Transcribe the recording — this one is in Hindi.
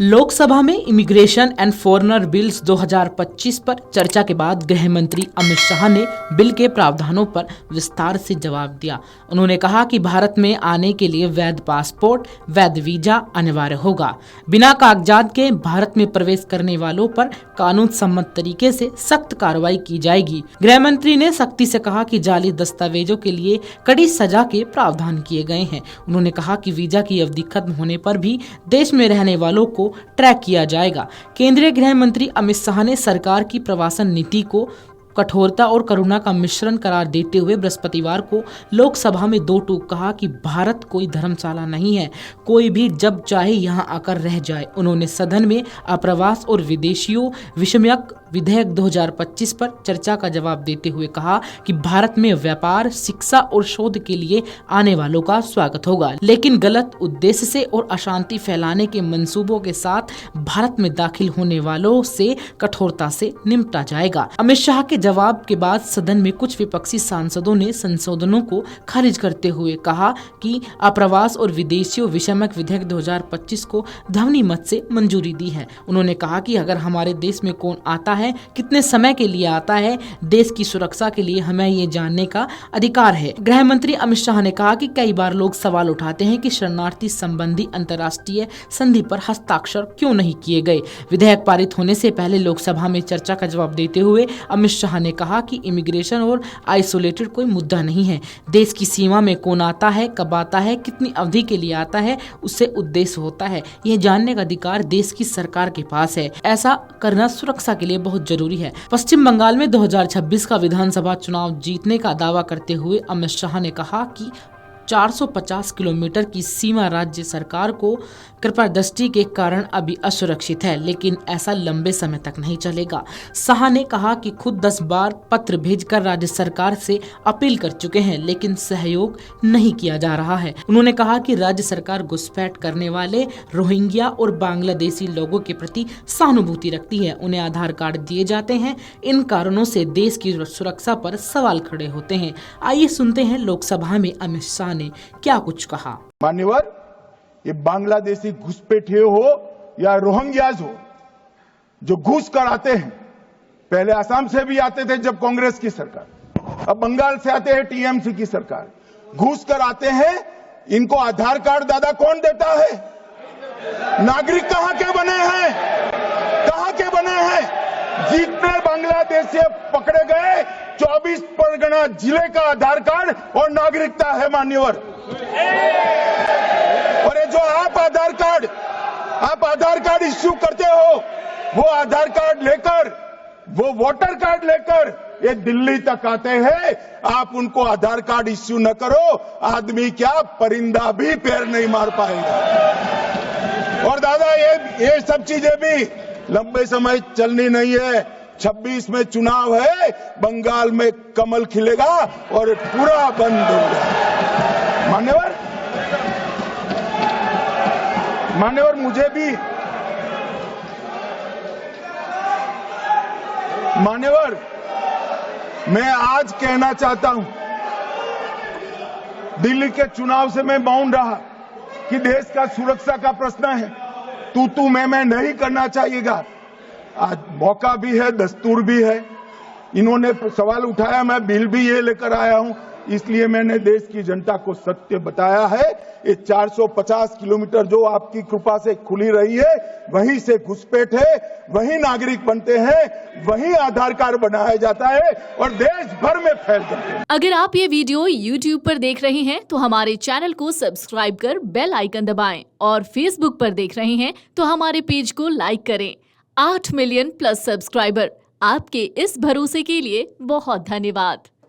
लोकसभा में इमिग्रेशन एंड फॉरेनर बिल्स 2025 पर चर्चा के बाद गृह मंत्री अमित शाह ने बिल के प्रावधानों पर विस्तार से जवाब दिया। उन्होंने कहा कि भारत में आने के लिए वैध पासपोर्ट, वैध वीजा अनिवार्य होगा। बिना कागजात के भारत में प्रवेश करने वालों पर कानून सम्मत तरीके से सख्त कार्रवाई की जाएगी। गृह मंत्री ने सख्ती से कहा कि जाली दस्तावेजों के लिए कड़ी सजा के प्रावधान किए गए हैं। उन्होंने कहा कि वीजा की अवधि खत्म होने पर भी देश में रहने वालों को ट्रैक किया जाएगा। केंद्रीय गृह मंत्री अमित शाह ने सरकार की प्रवासन नीति को कठोरता और करुणा का मिश्रण करार देते हुए बृहस्पतिवार को लोकसभा में दो टूक कहा कि भारत कोई धर्मशाला नहीं है, कोई भी जब चाहे यहां आकर रह जाए। उन्होंने सदन में आप्रवास और विदेशियों विषयक विधेयक 2025 पर चर्चा का जवाब देते हुए कहा कि भारत में व्यापार, शिक्षा और शोध के लिए आने वालों का स्वागत होगा, लेकिन गलत उद्देश्य से और अशांति फैलाने के मंसूबों के साथ भारत में दाखिल होने वालों से कठोरता से निपटा जाएगा। अमित शाह के जवाब के बाद सदन में कुछ विपक्षी सांसदों ने संशोधनों को खारिज करते हुए कहा कि आप्रवास और विदेशियों विषयक विधेयक 2025 को ध्वनि मत से मंजूरी दी है। उन्होंने कहा कि अगर हमारे देश में कौन आता है, कितने समय के लिए आता है, देश की सुरक्षा के लिए हमें ये जानने का अधिकार है। गृह मंत्री अमित शाह ने कहा कि कई बार लोग सवाल उठाते हैं कि शरणार्थी संबंधी अंतर्राष्ट्रीय संधि पर हस्ताक्षर क्यों नहीं किए गए। विधेयक पारित होने से पहले लोकसभा में चर्चा का जवाब देते हुए अमित शाह ने कहा कि इमिग्रेशन और आइसोलेटेड कोई मुद्दा नहीं है। देश की सीमा में कौन आता है, कब आता है, कितनी अवधि के लिए आता है, उससे उद्देश्य होता है। यह जानने का अधिकार देश की सरकार के पास है। ऐसा करना सुरक्षा के लिए बहुत जरूरी है। पश्चिम बंगाल में 2026 का विधानसभा चुनाव जीतने का दावा करते हुए अमित शाह ने कहा कि 450 किलोमीटर की सीमा राज्य सरकार को कृपादृष्टि के कारण अभी असुरक्षित है, लेकिन ऐसा लंबे समय तक नहीं चलेगा। शाह ने कहा कि खुद 10 बार पत्र भेजकर राज्य सरकार से अपील कर चुके हैं, लेकिन सहयोग नहीं किया जा रहा है। उन्होंने कहा कि राज्य सरकार घुसपैठ करने वाले रोहिंग्या और बांग्लादेशी लोगों के प्रति सहानुभूति रखती है। उन्हें आधार कार्ड दिए जाते हैं। इन कारणों से देश की सुरक्षा पर सवाल खड़े होते हैं। आइए सुनते हैं लोकसभा में अमित शाह ने क्या कुछ कहा। मान्यवर, ये बांग्लादेशी घुसपैठिए हो या रोहिंग्याज हो जो घुस कर आते हैं, पहले असम से भी आते थे जब कांग्रेस की सरकार, अब बंगाल से आते हैं टीएमसी की सरकार, घुस कर आते हैं। इनको आधार कार्ड दादा कौन देता है? नागरिक कहां के बने हैं? कहां के बने हैं? जितने बांग्लादेशी पकड़े गए 24 परगना जिले का आधार कार्ड और नागरिकता है मान्यवर। और ये जो आप आधार कार्ड इश्यू करते हो, वो आधार कार्ड लेकर, वो वोटर कार्ड लेकर ये दिल्ली तक आते हैं। आप उनको आधार कार्ड इश्यू न करो, आदमी क्या परिंदा भी पैर नहीं मार पाएगा। और दादा ये सब चीजें भी लंबे समय चलनी नहीं है। 26 में चुनाव है, बंगाल में कमल खिलेगा और पूरा बंद होगा। मान्यवर, मुझे भी मैं आज कहना चाहता हूं, दिल्ली के चुनाव से मैं मौन रहा कि देश का सुरक्षा का प्रश्न है, तू मैं नहीं करना चाहिएगा। आज मौका भी है, दस्तूर भी है। इन्होंने सवाल उठाया, मैं बिल भी ये लेकर आया हूं, इसलिए मैंने देश की जनता को सत्य बताया है। ये 450 किलोमीटर जो आपकी कृपा से खुली रही है, वहीं से घुसपैठ है, वहीं नागरिक बनते हैं, वहीं आधार कार्ड बनाया जाता है और देश भर में फैल जाते हैं। अगर आप ये वीडियो YouTube पर देख रहे हैं तो हमारे चैनल को सब्सक्राइब कर बेल आइकन दबाएं, और Facebook पर देख रहे हैं तो हमारे पेज को लाइक करें। 8 मिलियन प्लस सब्सक्राइबर, आपके इस भरोसे के लिए बहुत धन्यवाद।